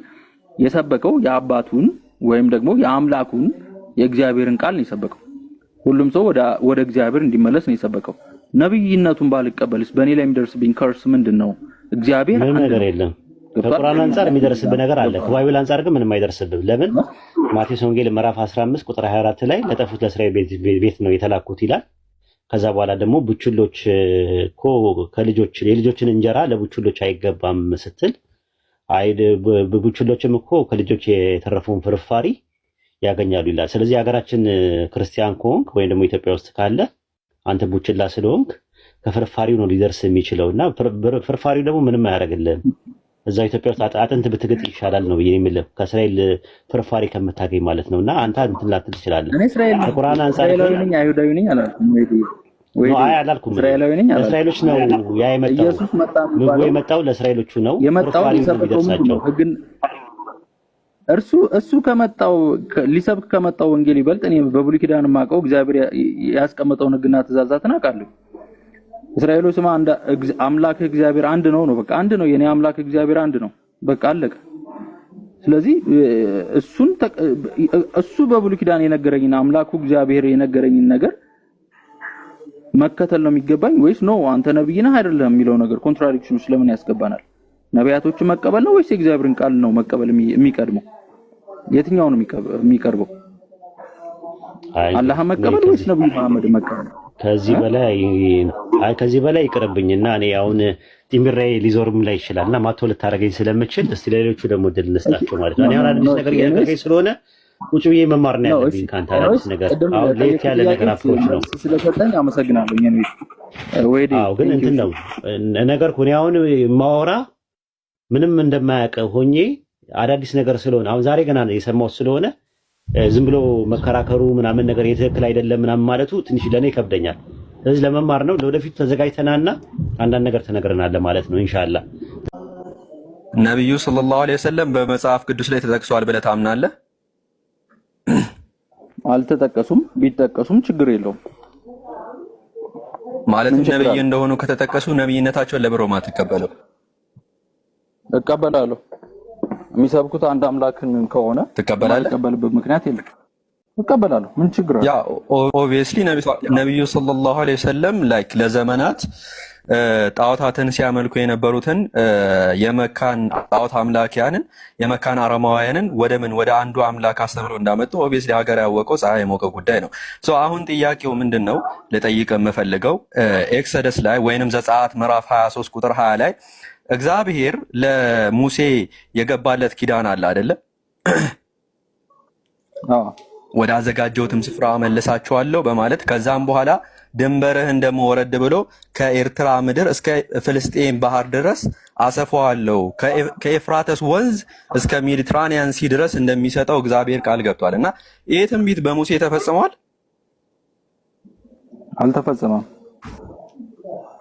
የሰበከው የአባቱን ወይም ደግሞ የአምላኩን የእግዚአብሔርን ቃል ነው የሰበከው። ሁሉም ሰው ወደ እግዚአብሔር እንዲመለስ ነው የሰበከው። ነብይነቱን ባልቀበልስ በእኔ ላይ የሚደርስብኝ ከርስ ምንድነው? እግዚአብሔር ምንም ነገር የለም። ከቁርአን አንፃር የሚደርስብህ ነገር አለ። ከባይብል አንፃር ግን ምንም አይደርስብህም። ለምን? ማቴዎስ ወንጌል ምዕራፍ 15 ቁጥር 24 ላይ ለጠፉት ለእስራኤል ቤት ነው የተላኩት ይላል። ከዛ በኋላ ደግሞ ቡችሎች እኮ የልጆችን እንጀራ ለቡችሎች አይገባም ስትል ቡችሎችም እኮ ከልጆች የተረፈውን ፍርፋሪ ያገኛሉ ይላል። ስለዚህ ሀገራችን ክርስቲያን ከሆንክ ወይም ደግሞ ኢትዮጵያ ውስጥ ካለ አንተ ቡችላ ስለሆንክ ከፍርፋሪው ነው ሊደርስ የሚችለውና ፍርፋሪው ደግሞ ምንም አያደርግልህም። እዛ ኢትዮጵያ ውስጥ አጥንት ብትግጥ ይሻላል ነው የሚለው ከእስራኤል ፍርፋሪ ከምታገኝ ማለት ነውና አንተ እንትን ላትል ትችላለህ። ከቁርአን አንፃር አይሁዳዊ ነኝ አላልኩም ወይ አላልኩም። ለእስራኤሎች ነው ያ የመጣው። ንጉ የመጣው ለእስራኤሎቹ ነው። ፍርፋሪ ነው ግን እርሱ ከመጣው ሊሰብክ ከመጣው ወንጌል ይበልጥ እኔ በብሉይ ኪዳን ማቀው እግዚአብሔር ያስቀመጠውን ሕግና ትእዛዛትን አውቃለሁ። እስራኤሎች ስማ አምላክ እግዚአብሔር አንድ ነው በቃ አንድ ነው። የኔ አምላክ እግዚአብሔር አንድ ነው በቃ አለቀ። ስለዚህ እሱ በብሉይ ኪዳን የነገረኝና አምላኩ እግዚአብሔር የነገረኝን ነገር መከተል ነው የሚገባኝ ወይስ ነው አንተ ነብይ ነህ አይደለም የሚለው ነገር ኮንትራዲክሽኑ ስለምን ያስገባናል? ነቢያቶችን መቀበል ነው ወይስ የእግዚአብሔርን ቃል ነው መቀበል የሚቀድመው? የትኛው ነው የሚቀርበው? አላህ መቀበል ወይስ ነብዩ መሐመድ መቀበል? ከዚህ በላይ ይቅርብኝና እኔ አሁን ጢምራዬ ሊዞርም ላይ ይችላልና ማቶ ልታረገኝ ስለምችል እስቲ ለሌሎቹ ደግሞ ድል እንስጣቸው ማለት ነው። እኔ አዲስ ነገር እየነገርከኝ ስለሆነ ቁጭ ብዬ መማር ነው ያለብኝ ካንተ አዲስ ነገር። አሁን ለየት ያለ ነገር አፕሮች ነው ስለሰጠኝ አመሰግናለሁ። ግን እንትን ነው ነገር ኮኔ አሁን ማወራ ምንም እንደማያውቅ ሆኜ አዳዲስ ነገር ስለሆነ አሁን ዛሬ ገና የሰማሁት ስለሆነ ዝም ብሎ መከራከሩ ምናምን ነገር የትክክል አይደለም ምናምን ማለቱ ትንሽ ለኔ ይከብደኛል። ስለዚህ ለመማር ነው። ለወደፊት ተዘጋጅተናልና አንዳንድ ነገር ተነግረናል ማለት ነው ኢንሻአላህ። ነብዩ ሰለላሁ ዐለይሂ ወሰለም በመጽሐፍ ቅዱስ ላይ ተጠቅሰዋል ብለህ ታምናለህ? አልተጠቀሱም። ቢጠቀሱም ችግር የለውም ማለት ነብይ እንደሆኑ ከተጠቀሱ ነብይነታቸውን ለብሮ ማትቀበለው? እቀበላለሁ። የሚሰብኩት አንድ አምላክን ከሆነ ትቀበላለህ? ተቀበልበት ምክንያት የለም። እቀበላለሁ። ምን ችግር አለ? ያ ኦብቪየስሊ ነብዩ ሰለላሁ ዐለይሂ ወሰለም ላይክ ለዘመናት ጣዖታትን ሲያመልኩ የነበሩትን የመካን ጣዖት አምላኪያንን የመካን አረማውያንን ወደ አንዱ አምላክ አስተምረው እንዳመጡ ኦብቪየስሊ ሀገር ያወቀው ፀሐይ የሞቀው ጉዳይ ነው። አሁን ጥያቄው ምንድነው ልጠይቅ የምፈልገው ኤክሰደስ ላይ ወይንም ዘጸአት ምዕራፍ 23 ቁጥር 20 ላይ እግዚአብሔር ለሙሴ የገባለት ኪዳን አለ አይደለ? ወደ አዘጋጀሁትም ስፍራ መልሳቸዋለሁ በማለት ከዛም በኋላ ድንበርህን ደግሞ ወረድ ብሎ ከኤርትራ ምድር እስከ ፍልስጤም ባህር ድረስ አሰፋዋለሁ ከኤፍራተስ ወንዝ እስከ ሜዲትራኒያን ሲ ድረስ እንደሚሰጠው እግዚአብሔር ቃል ገብቷል። እና ይህ ትንቢት በሙሴ ተፈጽሟል?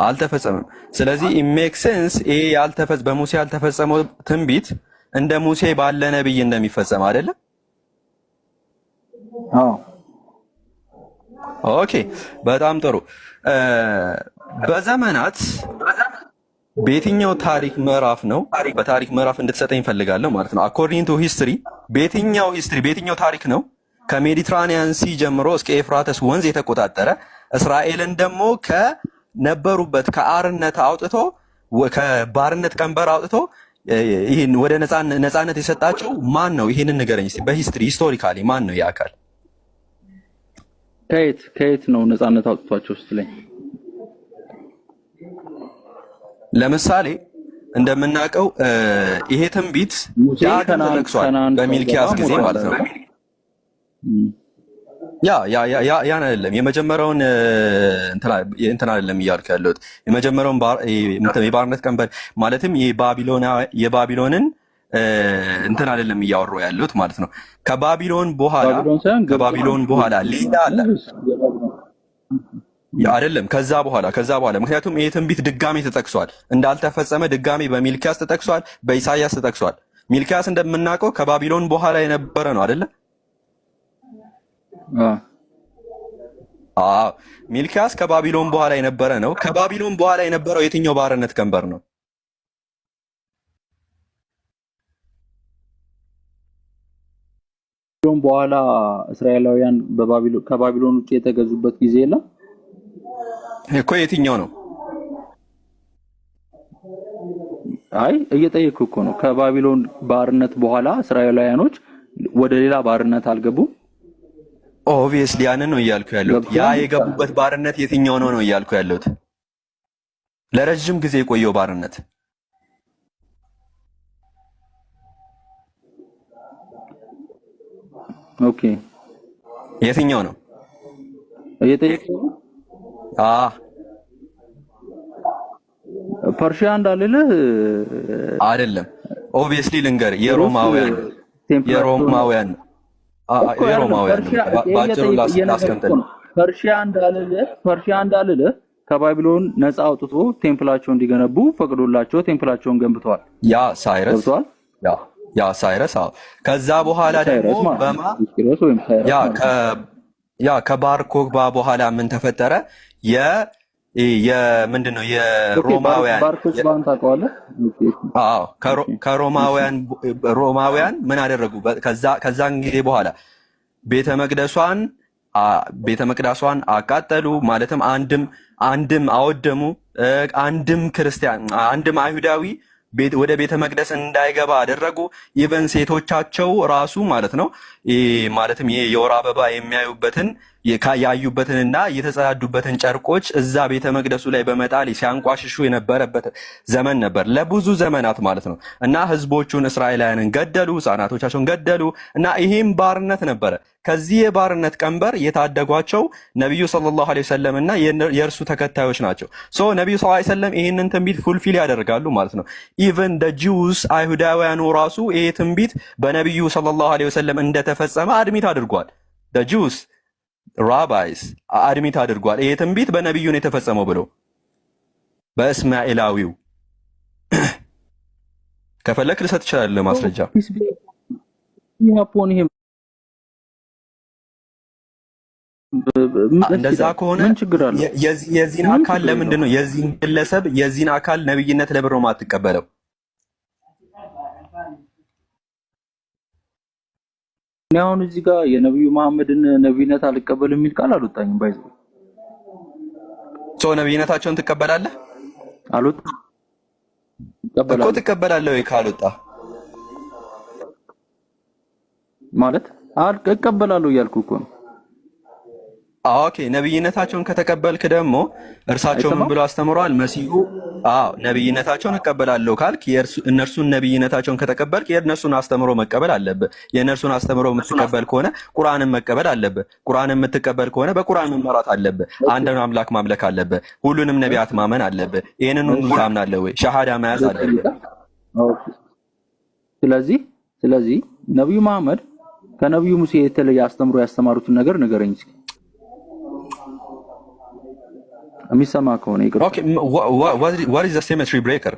አልተፈጸመም። ስለዚህ it makes sense ይሄ በሙሴ ያልተፈጸመው ትንቢት እንደ ሙሴ ባለ ነብይ እንደሚፈጸም አይደለም? ኦኬ፣ በጣም ጥሩ። በየትኛው ታሪክ ምዕራፍ ነው? በታሪክ ምዕራፍ እንድትሰጠኝ ፈልጋለሁ ማለት ነው። አኮርዲንግ ቱ ሂስትሪ በየትኛው ታሪክ ነው ከሜዲትራኒያን ሲ ጀምሮ እስከ ኤፍራተስ ወንዝ የተቆጣጠረ እስራኤልን ደግሞ ከነበሩበት ከአርነት አውጥቶ ከባርነት ቀንበር አውጥቶ ይሄን ወደ ነፃነት የሰጣቸው ማን ነው? ይሄንን ንገረኝ እስቲ። በሂስትሪ ሂስቶሪካሊ ማን ነው ያ አካል? ከየት ነው ነፃነት አውጥቷቸው ስትለኝ? ለምሳሌ እንደምናውቀው ይሄ ትንቢት ዳግም ተጠቅሷል በሚልኪያስ ጊዜ ማለት ነው። ያን አይደለም የመጀመሪያውን እንትን አይደለም እያልኩ ያለሁት የመጀመሪያውን የባርነት ቀንበር ማለትም የባቢሎንን እንትን አይደለም እያወሩ ያለሁት ማለት ነው። ከባቢሎን በኋላ ሌላ አለ አይደለም። ከዛ በኋላ ምክንያቱም ይሄ ትንቢት ድጋሜ ተጠቅሷል፣ እንዳልተፈጸመ ድጋሜ በሚልኪያስ ተጠቅሷል፣ በኢሳይያስ ተጠቅሷል። ሚልኪያስ እንደምናውቀው ከባቢሎን በኋላ የነበረ ነው አይደለ? ሚልኪያስ ከባቢሎን በኋላ የነበረ ነው። ከባቢሎን በኋላ የነበረው የትኛው ባርነት ቀንበር ነው? በኋላ እስራኤላውያን ከባቢሎን ውጭ የተገዙበት ጊዜ የለም እኮ። የትኛው ነው? አይ እየጠየቅኩ እኮ ነው። ከባቢሎን ባርነት በኋላ እስራኤላውያኖች ወደ ሌላ ባርነት አልገቡም? ኦብቪየስሊ ያንን ነው እያልኩ ያለሁት። ያ የገቡበት ባርነት የትኛው ነው እያልኩ ያለሁት። ለረጅም ጊዜ የቆየው ባርነት ኦኬ፣ የትኛው ነው እየጠየቅኩ? ፐርሺያ እንዳልልህ አይደለም። ኦብቪየስሊ ልንገር፣ የሮማውያን ባጭሩ ላስቀምጥልህ። ፐርሺያ እንዳልልህ ከባቢሎን ነፃ አውጥቶ ቴምፕላቸውን እንዲገነቡ ፈቅዶላቸው ቴምፕላቸውን ገንብተዋል። ያ ሳይረስ ከዛ በኋላ ደግሞ ከባር ኮግባ በኋላ ምን ተፈጠረ? ምንድነው የሮማውያን ሮማውያን ምን አደረጉ? ከዛን ጊዜ በኋላ ቤተ መቅደሷን አቃጠሉ። ማለትም አንድም አወደሙ። አንድም አይሁዳዊ ወደ ቤተ መቅደስ እንዳይገባ አደረጉ። ኢቨን ሴቶቻቸው ራሱ ማለት ነው ማለትም የወር አበባ ያዩበትንና የተጸዳዱበትን ጨርቆች እዛ ቤተ መቅደሱ ላይ በመጣል ሲያንቋሽሹ የነበረበት ዘመን ነበር፣ ለብዙ ዘመናት ማለት ነው። እና ህዝቦቹን እስራኤላውያንን ገደሉ፣ ህፃናቶቻቸውን ገደሉ። እና ይሄም ባርነት ነበረ። ከዚህ የባርነት ቀንበር የታደጓቸው ነቢዩ ሰለላሁ ዐለይሂ ወሰለም እና የእርሱ ተከታዮች ናቸው። ነቢዩ ሰለላሁ ዐለይሂ ወሰለም ይህንን ትንቢት ፉልፊል ያደርጋሉ ማለት ነው። ኢቨን ጂውስ አይሁዳውያኑ ራሱ ይሄ ትንቢት በነቢዩ ሰለላሁ ዐለይሂ ወሰለም እንደተፈጸመ አድሚት አድርጓል። ጂውስ ራባይስ አድሚት አድርጓል። ይሄ ትንቢት በነቢዩ ነው የተፈጸመው ብሎ በእስማኤላዊው ከፈለክ ልሰጥ እችላለሁ ማስረጃ። እንደዛ ከሆነ የዚህን አካል ለምንድን ነው የዚህን ግለሰብ የዚህን አካል ነብይነት ለብሮ ማትቀበለው? አሁን እዚህ ጋር የነብዩ መሐመድን ነብይነት አልቀበልም የሚል ቃል አልወጣኝም። ባይዘው ነብይነታቸውን ትቀበላለህ? አልወጣም እኮ ትቀበላለህ ወይ? ካልወጣ ማለት እቀበላለሁ እያልኩ እኮ ነው። ኦኬ፣ ነብይነታቸውን ከተቀበልክ ደግሞ እርሳቸው ምን ብሎ አስተምረዋል? መሲሁ ነብይነታቸውን እቀበላለሁ ካልክ እነርሱን ነብይነታቸውን ከተቀበልክ የእነርሱን አስተምሮ መቀበል አለብህ። የእነርሱን አስተምሮ የምትቀበል ከሆነ ቁርአንን መቀበል አለብህ። ቁርአንን የምትቀበል ከሆነ በቁርአን መመራት አለብህ። አንድን አምላክ ማምለክ አለብህ። ሁሉንም ነቢያት ማመን አለብህ። ይሄንን ሁሉ ታምናለህ ወይ? ሸሃዳ መያዝ አለብህ። ስለዚህ ነብዩ መሐመድ ከነብዩ ሙሴ የተለየ አስተምሮ ያስተማሩትን ነገር ንገረኝ እስኪ። የሚሰማ ከሆነ ይቅር። ኦኬ what is the symmetry breaker?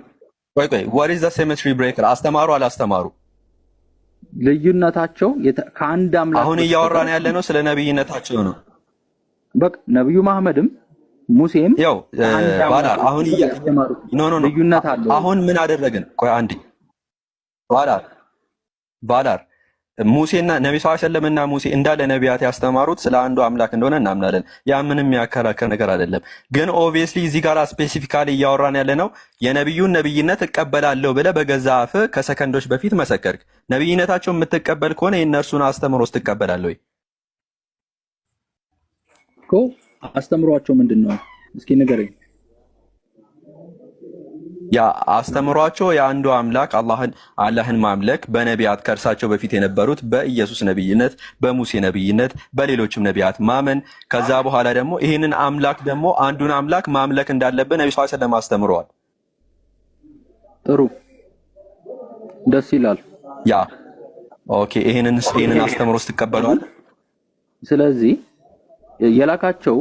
what is the symmetry breaker? አስተማሩ አላስተማሩ ልዩነታቸው ከአንድ አምላክ አሁን እያወራን ያለ ነው ስለ ነብይነታቸው ነው። በቃ ነብዩ መሐመድም ሙሴም ያው ባላር አሁን ልዩነት አለ። አሁን ምን አደረግን? ቆይ አንዴ ባላር ሙሴና ነብዩ ሰለላሁ ዐለይሂ ወሰለም እና ሙሴ እንዳለ ነቢያት ያስተማሩት ስለ አንዱ አምላክ እንደሆነ እናምናለን። ያ ምንም የሚያከራከር ነገር አይደለም። ግን ኦብቪየስሊ እዚህ ጋር ስፔሲፊካሊ እያወራን ያለ ነው የነብዩን ነብይነት እቀበላለሁ ብለህ በገዛ አፍህ ከሰከንዶች በፊት መሰከርክ። ነብይነታቸውን የምትቀበል ከሆነ የእነርሱን አስተምሮስ ትቀበላለህ ወይ? እኮ አስተምሯቸው ምንድን ነው? እስኪ ንገረኝ። ያ አስተምሯቸው የአንዱ አምላክ አላህን ማምለክ በነቢያት ከእርሳቸው በፊት የነበሩት በኢየሱስ ነብይነት፣ በሙሴ ነብይነት፣ በሌሎችም ነቢያት ማመን ከዛ በኋላ ደግሞ ይህንን አምላክ ደግሞ አንዱን አምላክ ማምለክ እንዳለብን ነብዩ ሰለላሁ ዐለይሂ ወሰለም አስተምረዋል። ጥሩ ደስ ይላል። ያ ኦኬ። ይህንን አስተምሮስ ትቀበለዋል? ስለዚህ የላካቸው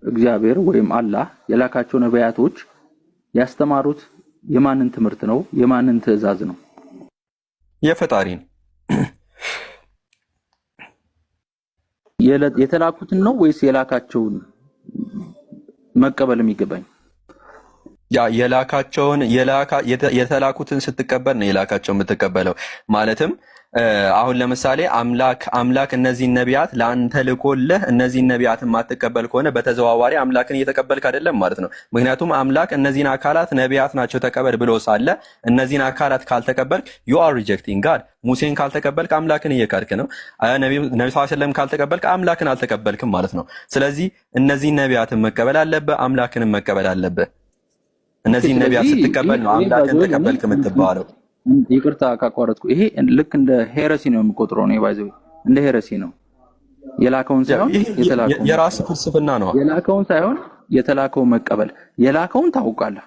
እግዚአብሔር ወይም አላህ የላካቸው ነቢያቶች ያስተማሩት የማንን ትምህርት ነው? የማንን ትእዛዝ ነው? የፈጣሪን የተላኩትን ነው ወይስ የላካቸውን መቀበል የሚገባኝ? ያ የተላኩትን ስትቀበል ነው የላካቸው የምትቀበለው። ማለትም አሁን ለምሳሌ አምላክ እነዚህን ነቢያት ለአንተ ልኮልህ እነዚህን ነቢያት የማትቀበል ከሆነ በተዘዋዋሪ አምላክን እየተቀበልክ አይደለም ማለት ነው። ምክንያቱም አምላክ እነዚህን አካላት ነቢያት ናቸው ተቀበል ብሎ ሳለ እነዚህን አካላት ካልተቀበልክ you are rejecting God። ሙሴን ካልተቀበልክ አምላክን እየካድክ ነው። ነብዩ ሰለላሁ ዐለይሂ ወሰለም ካልተቀበልክ አምላክን አልተቀበልክም ማለት ነው። ስለዚህ እነዚህን ነቢያትን መቀበል አለብህ፣ አምላክንም መቀበል አለብህ። እነዚህን ነቢያት ስትቀበል ነው አምላክን ተቀበልክ የምትባለው። ይቅርታ ካቋረጥኩ፣ ይሄ ልክ እንደ ሄረሲ ነው የምቆጥረው ነው። ባይዘው እንደ ሄረሲ ነው። የላከውን ሳይሆን የተላከውን የራስ ፍልስፍና ነው። የላከውን ሳይሆን የተላከውን መቀበል። የላከውን ታውቃለህ።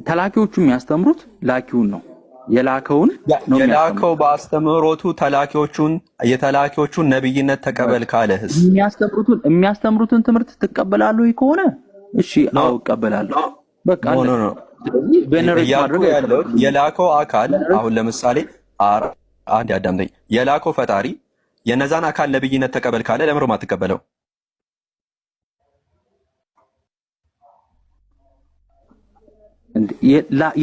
ተላኪዎቹ የሚያስተምሩት ላኪውን ነው። የላከውን ነው የላከው በአስተምሮቱ የተላኪዎቹን ነብይነት ተቀበል ካለህስ የሚያስተምሩትን ትምህርት ትቀበላለህ ከሆነ እሺ አው እቀበላለሁ። በቃ ነው ያለው የላከው አካል። አሁን ለምሳሌ አንድ ያዳምጠኝ። የላከው ፈጣሪ የነዛን አካል ነብይነት ተቀበል ካለ ለምን ነው የማትቀበለው?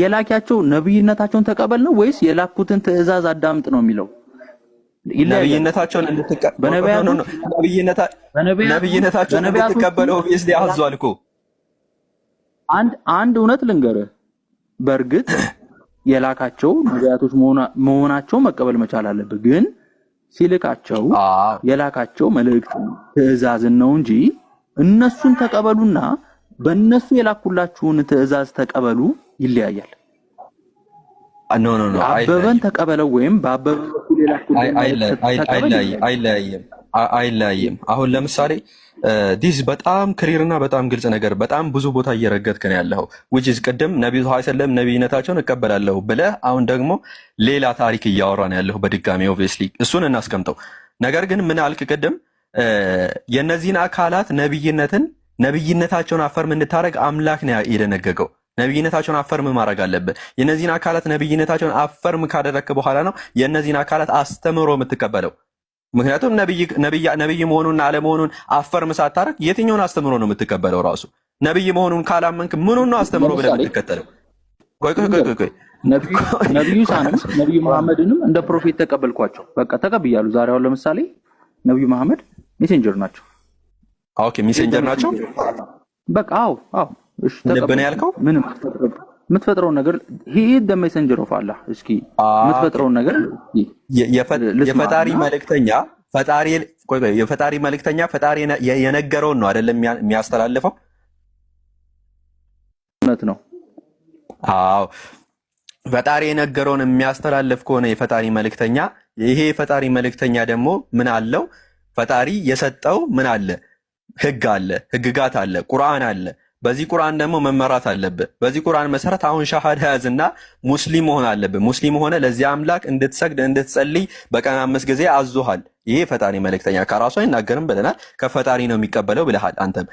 የላኪያቸው ነብይነታቸውን ተቀበል ነው ወይስ የላኩትን ትእዛዝ አዳምጥ ነው የሚለው? ነብይነታቸውን እንድትቀበለው ኦብቪየስሊ አዟል እኮ። አንድ እውነት ልንገርህ፣ በእርግጥ የላካቸው ነቢያቶች መሆናቸው መቀበል መቻል አለብህ። ግን ሲልካቸው የላካቸው መልእክት ትእዛዝን ነው እንጂ እነሱን ተቀበሉና በእነሱ የላኩላችሁን ትእዛዝ ተቀበሉ ይለያያል። አበበን ተቀበለው ወይም በአበበ በኩል የላኩልን አይለያይም። አሁን ለምሳሌ ዲስ በጣም ክሊርና በጣም ግልጽ ነገር በጣም ብዙ ቦታ እየረገጥክ ነው ያለው which is ቅድም ነብዩ ሰለላሁ ዐለይሂ ወሰለም ነብይነታቸውን እቀበላለሁ ብለህ አሁን ደግሞ ሌላ ታሪክ እያወራን ያለው በድጋሚ ኦብቪየስሊ እሱን እናስቀምጠው። ነገር ግን ምን አልክ ቅድም? የነዚህን አካላት ነብይነታቸውን አፈርም እንድታረግ አምላክ ነው የደነገገው። ነብይነታቸውን አፈርም ማድረግ አለብህ። የነዚህን አካላት ነብይነታቸውን አፈርም ካደረግክ በኋላ ነው የነዚህን አካላት አስተምሮ የምትቀበለው። ምክንያቱም ነብይ መሆኑን አለመሆኑን አፈርም ሳታረግ የትኛውን አስተምሮ ነው የምትቀበለው? ራሱ ነብይ መሆኑን ካላመንክ ምኑን ነው አስተምሮ ብለህ የምትከተለው? ቆይ ነብዩ ሳነስ ነብዩ መሐመድንም እንደ ፕሮፌት ተቀበልኳቸው። በቃ ተቀብያለሁ። ዛሬ አሁን ለምሳሌ ነብዩ መሐመድ ሜሴንጀር ናቸው። ኦኬ ሜሴንጀር ናቸው። በቃ አዎ እሺ ተቀበል ያልከው ምንም የምትፈጥረው ነገር he is the messenger of Allah። እስኪ የምትፈጥረው ነገር የፈጣሪ መልእክተኛ ፈጣሪ የነገረውን ነው አይደለም የሚያስተላልፈው? እውነት ነው። አዎ ፈጣሪ የነገረውን የሚያስተላልፍ ከሆነ የፈጣሪ መልእክተኛ፣ ይሄ የፈጣሪ መልእክተኛ ደግሞ ምን አለው? ፈጣሪ የሰጠው ምን አለ? ህግ አለ፣ ህግጋት አለ፣ ቁርአን አለ። በዚህ ቁርአን ደግሞ መመራት አለብህ። በዚህ ቁርአን መሰረት አሁን ሻሃዳ ያዝና ሙስሊም መሆን አለብህ። ሙስሊም ሆነ ለዚህ አምላክ እንድትሰግድ እንድትጸልይ በቀን 5 ጊዜ አዞሃል። ይሄ ፈጣሪ መልእክተኛ ከራሱ አይናገርም ብለናል። ከፈጣሪ ነው የሚቀበለው ብለሃል አንተም።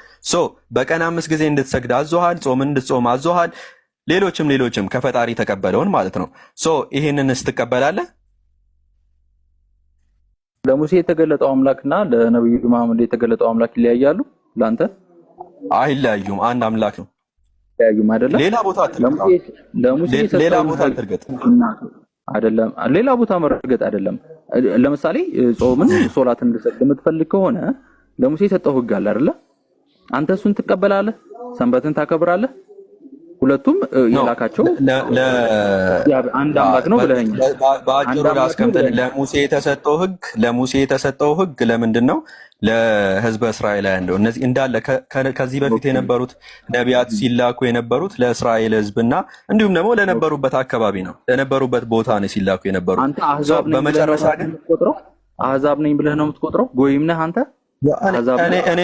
በቀን 5 ጊዜ እንድትሰግድ አዞሃል። ጾም እንድትጾም አዞሃል። ሌሎችም ከፈጣሪ ተቀበለውን ማለት ነው። ይሄንን ስትቀበላለህ? ለሙሴ የተገለጠው አምላክና ለነብዩ መሐመድ የተገለጠው አምላክ ይለያያሉ ለአንተ? አይለያዩም፣ አንድ አምላክ ነው። አይለያዩም አይደለም። ሌላ ቦታ አትርገጥ፣ ሌላ ቦታ አትርገጥ አይደለም። ሌላ ቦታ መርገጥ አይደለም። ለምሳሌ ጾምን ሶላትን እንድሰግድ የምትፈልግ ከሆነ ለሙሴ የሰጠው ህግ አለ አይደለ? አንተ እሱን ትቀበላለህ፣ ሰንበትን ታከብራለህ። ሁለቱም የላካቸው አንድ አምላክ ነው ብለኸኛል። በአጭሩ ላስቀምጥልህ። ለሙሴ የተሰጠው ህግ ለምንድን ነው? ለህዝበ እስራኤላውያን እንደው እነዚህ እንዳለ ከዚህ በፊት የነበሩት ነቢያት ሲላኩ የነበሩት ለእስራኤል ህዝብና እንዲሁም ደግሞ ለነበሩበት አካባቢ ነው፣ ለነበሩበት ቦታ ነው ሲላኩ የነበሩት። አንተ አህዛብ ነኝ በመጨረሻ ግን አህዛብ ነኝ ብለህ ነው የምትቆጥረው? ጎይም ነህ አንተ? እኔ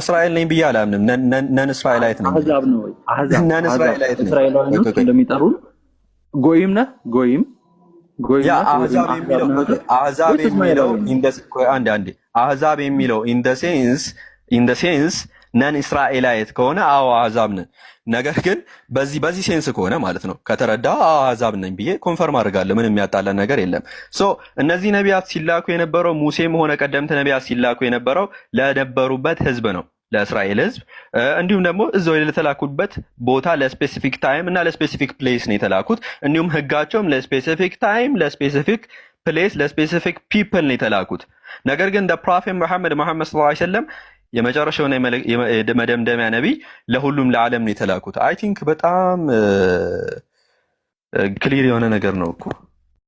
እስራኤል ነኝ ብዬ አላምንም። ነን እስራኤላይት ነኝ። አህዛብ ነው ወይ? አህዛብ ነን እስራኤላይት ነኝ። እስራኤላውያኖች እንደሚጠሩ ጎይም ነህ? ጎይም ያ አህዛብ የሚለው አህዛብ የሚለው ኢን ዘ ሴንስ ነን እስራኤላይት ከሆነ አዎ አህዛብ ነን። ነገር ግን በዚህ ሴንስ ከሆነ ማለት ነው ከተረዳ አህዛብ ነኝ ብዬ ኮንፈርም አድርጋለሁ። ምንም የሚያጣለን ነገር የለም። ሶ እነዚህ ነቢያት ሲላኩ የነበረው ሙሴም ሆነ ቀደምት ነቢያት ሲላኩ የነበረው ለነበሩበት ህዝብ ነው፣ ለእስራኤል ህዝብ። እንዲሁም ደግሞ እዛው ለተላኩበት ቦታ ለስፔሲፊክ ታይም እና ለስፔሲፊክ ፕሌስ ነው የተላኩት። እንዲሁም ህጋቸውም ለስፔሲፊክ ታይም፣ ለስፔሲፊክ ፕሌስ፣ ለስፔሲፊክ ፒፕል ነው የተላኩት። ነገር ግን ፕሮፌት መሐመድ ሰለላሁ ዐለይሂ ወሰለም የመጨረሻውና የመደምደሚያ ነቢይ ለሁሉም ለዓለም ነው የተላኩት። አይ ቲንክ በጣም ክሊር የሆነ ነገር ነው እኮ።